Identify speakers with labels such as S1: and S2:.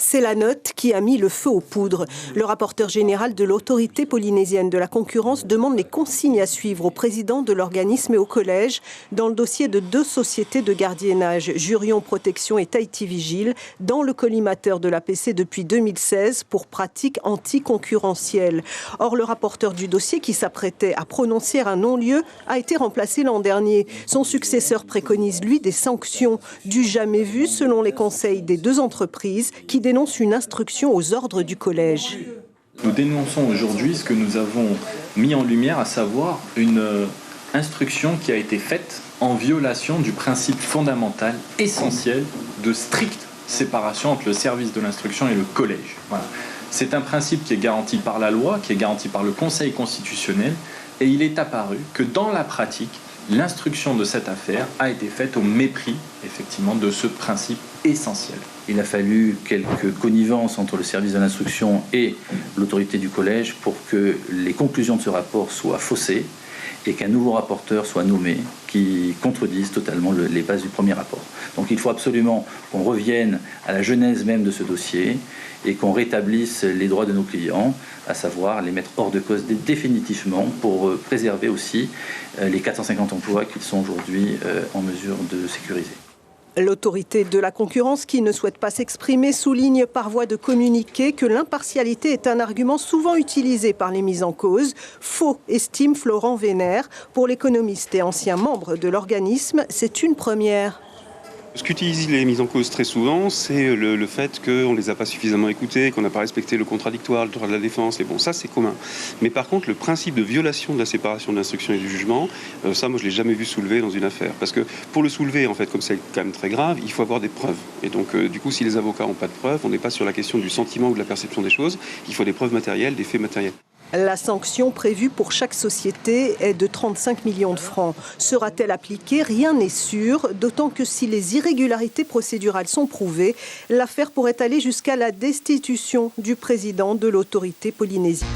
S1: C'est la note qui a mis le feu aux poudres. Le rapporteur général de l'autorité polynésienne de la concurrence demande les consignes à suivre au président de l'organisme et au collège dans le dossier de 2 sociétés de gardiennage, Jurion Protection et Tahiti Vigile, dans le collimateur de l'APC depuis 2016 pour pratiques anticoncurrentielles. Or, le rapporteur du dossier qui s'apprêtait à prononcer un non-lieu a été remplacé l'an dernier. Son successeur préconise, lui, des sanctions du jamais vu selon les conseils des 2 entreprises qui dénonce une instruction aux ordres du collège.
S2: Nous dénonçons aujourd'hui ce que nous avons mis en lumière, à savoir une instruction qui a été faite en violation du principe fondamental, essentiel, de stricte séparation entre le service de l'instruction et le collège. Voilà. C'est un principe qui est garanti par la loi, qui est garanti par le Conseil constitutionnel, et il est apparu que dans la pratique, l'instruction de cette affaire a été faite au mépris, effectivement, de ce principe essentiel.
S3: Il a fallu quelques connivences entre le service de l'instruction et l'autorité du collège pour que les conclusions de ce rapport soient faussées et qu'un nouveau rapporteur soit nommé qui contredise totalement les bases du premier rapport. Donc il faut absolument qu'on revienne à la genèse même de ce dossier et qu'on rétablisse les droits de nos clients, à savoir les mettre hors de cause définitivement pour préserver aussi les 450 emplois qu'ils sont aujourd'hui en mesure de sécuriser.
S1: L'autorité de la concurrence, qui ne souhaite pas s'exprimer, souligne par voie de communiqué que l'impartialité est un argument souvent utilisé par les mises en cause. Faux, estime Florent Vénère. Pour l'économiste et ancien membre de l'organisme, c'est une première.
S4: Ce qu'utilisent les mises en cause très souvent, c'est le fait qu'on ne les a pas suffisamment écoutés, qu'on n'a pas respecté le contradictoire, le droit de la défense, et bon, ça c'est commun. Mais par contre, le principe de violation de la séparation de l'instruction et du jugement, ça moi je ne l'ai jamais vu soulevé dans une affaire. Parce que pour le soulever, en fait, comme c'est quand même très grave, il faut avoir des preuves. Et donc du coup, si les avocats n'ont pas de preuves, on n'est pas sur la question du sentiment ou de la perception des choses, il faut des preuves matérielles, des faits matériels.
S1: La sanction prévue pour chaque société est de 35 millions de francs. Sera-t-elle appliquée? Rien n'est sûr, d'autant que si les irrégularités procédurales sont prouvées, l'affaire pourrait aller jusqu'à la destitution du président de l'autorité polynésienne.